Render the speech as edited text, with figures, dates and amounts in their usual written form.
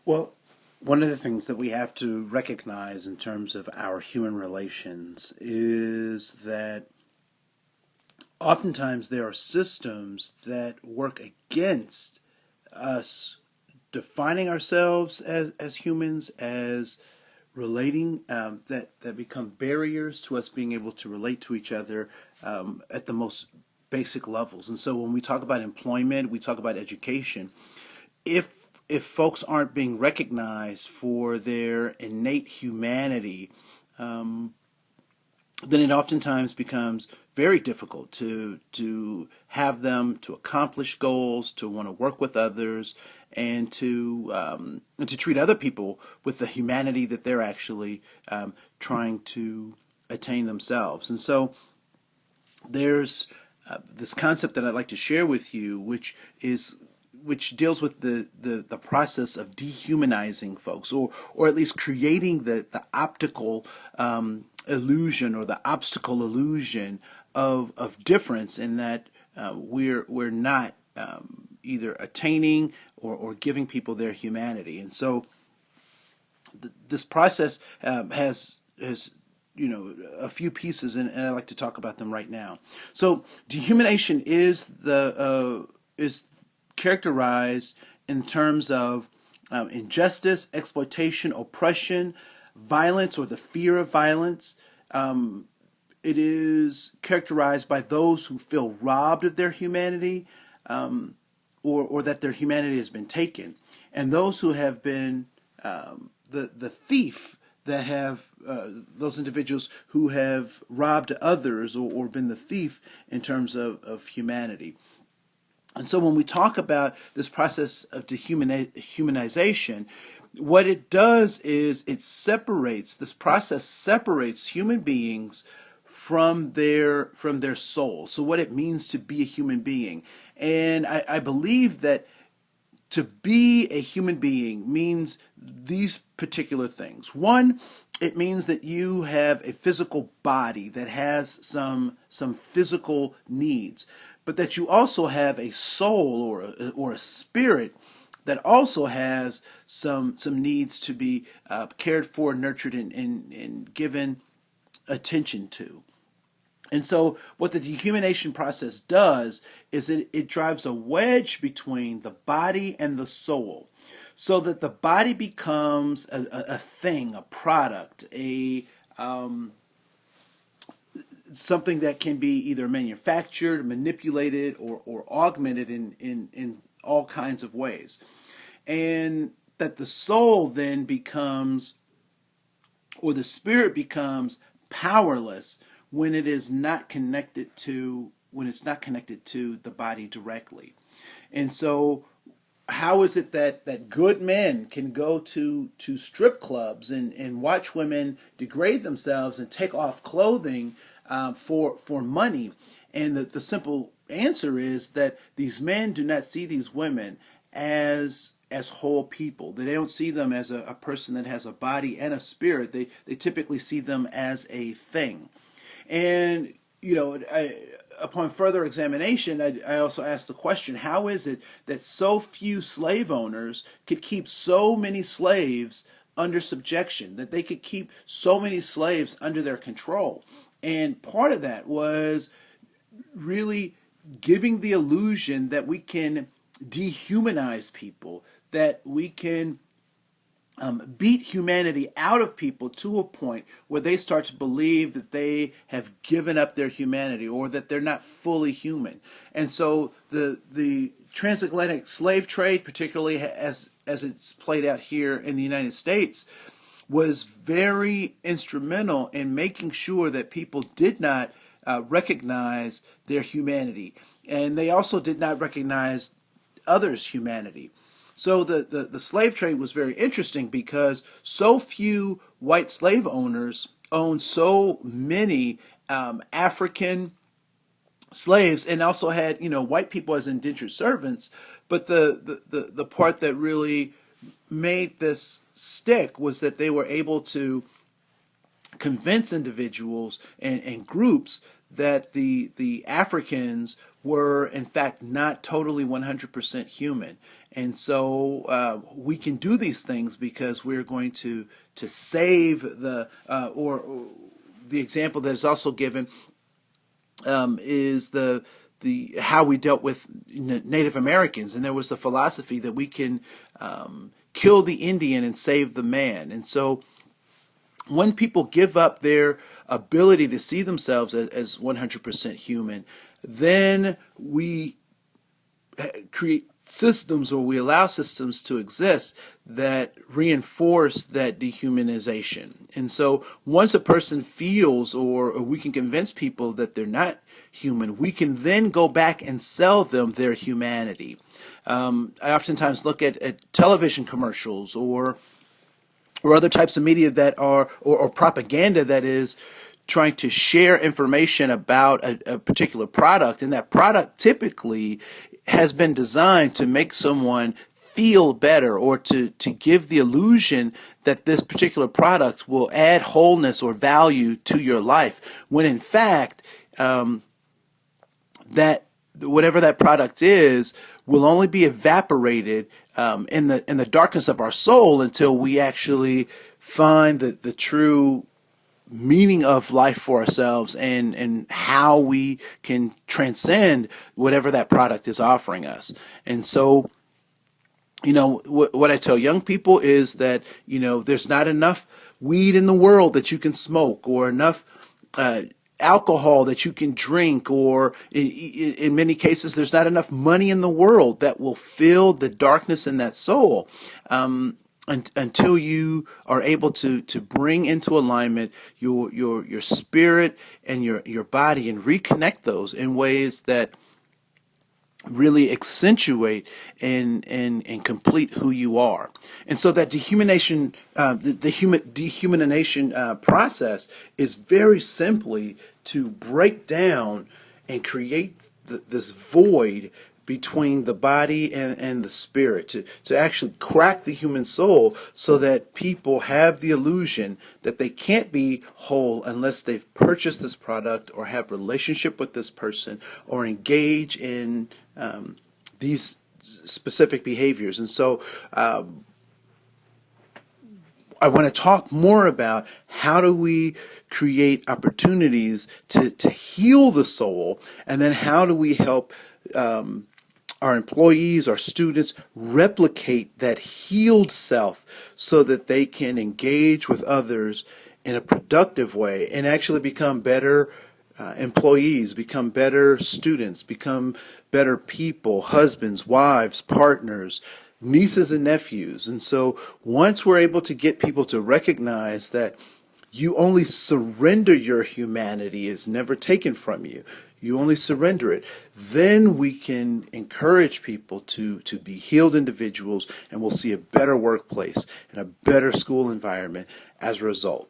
Well, one of the things that we have to recognize in terms of our human relations is that oftentimes there are systems that work against us defining ourselves as humans, as relating, that become barriers to us being able to relate to each other at the most basic levels. And so when we talk about employment, we talk about education. If if folks aren't being recognized for their innate humanity, then it oftentimes becomes very difficult to have them to accomplish goals, to want to work with others, and to treat other people with the humanity that they're actually trying to attain themselves. And so there's this concept that I'd like to share with you, which deals with the process of dehumanizing folks, or at least creating the optical illusion, or the obstacle illusion of difference, in that we're not either attaining or giving people their humanity. And so this process has a few pieces, and I'd like to talk about them right now. So dehumanization is characterized in terms of injustice, exploitation, oppression, violence, or the fear of violence. It is characterized by those who feel robbed of their humanity, or that their humanity has been taken, and those who have been the thief, that have those individuals who have robbed others, or been the thief in terms of humanity. And so when we talk about this process of dehumanization, what it does is this process separates human beings from their soul. So what it means to be a human being. And I believe that to be a human being means these particular things. One, it means that you have a physical body that has some physical needs, but that you also have a soul, or a spirit that also has some needs to be cared for, nurtured, and given attention to. And so what the dehumanization process does is it drives a wedge between the body and the soul, so that the body becomes a thing, a product, something that can be either manufactured, manipulated, or augmented in all kinds of ways. And that the soul then becomes, or the spirit becomes, powerless when it's not connected to the body directly. And so how is it that good men can go to strip clubs and watch women degrade themselves and take off clothing for money? And the simple answer is that these men do not see these women as whole people. They don't see them as a person that has a body and a spirit. They typically see them as a thing. And upon further examination, I also asked the question: how is it that so few slave owners could keep so many slaves under subjection, that they could keep so many slaves under their control? And part of that was really giving the illusion that we can dehumanize people, that we can beat humanity out of people to a point where they start to believe that they have given up their humanity, or that they're not fully human. And so the transatlantic slave trade, particularly as it's played out here in the United States, was very instrumental in making sure that people did not recognize their humanity, and they also did not recognize others' humanity. So the slave trade was very interesting, because so few white slave owners owned so many African slaves, and also had white people as indentured servants. But the part that really made this stick was that they were able to convince individuals and groups that the Africans were in fact not totally 100% human. And so we can do these things because we're going to save or the example that is also given is the how we dealt with Native Americans, and there was the philosophy that we can kill the Indian and save the man. And so when people give up their ability to see themselves as 100% human, then we create systems, or we allow systems to exist that reinforce that dehumanization. And so once a person feels, or we can convince people that they're not human, we can then go back and sell them their humanity. I oftentimes look at television commercials or other types of media that are, or propaganda that is trying to share information about a particular product, and that product typically has been designed to make someone feel better, or to give the illusion that this particular product will add wholeness or value to your life, when in fact that whatever that product is will only be evaporated in the darkness of our soul until we actually find the true meaning of life for ourselves, and how we can transcend whatever that product is offering us. And so, what I tell young people is that, there's not enough weed in the world that you can smoke, or enough alcohol that you can drink, or in many cases, there's not enough money in the world that will fill the darkness in that soul. Until you are able to bring into alignment your spirit and your body, and reconnect those in ways that really accentuate and complete who you are. And so that dehumanization, dehumanization process is very simply to break down and create this void between the body and the spirit, to actually crack the human soul, so that people have the illusion that they can't be whole unless they've purchased this product, or have relationship with this person, or engage in these specific behaviors. And so I want to talk more about how do we create opportunities to heal the soul, and then how do we help our employees, our students, replicate that healed self, so that they can engage with others in a productive way, and actually become better employees, become better students, become better people, husbands, wives, partners, nieces and nephews. And so once we're able to get people to recognize that you only surrender your humanity, is never taken from you, you only surrender it, then we can encourage people to be healed individuals, and we'll see a better workplace and a better school environment as a result.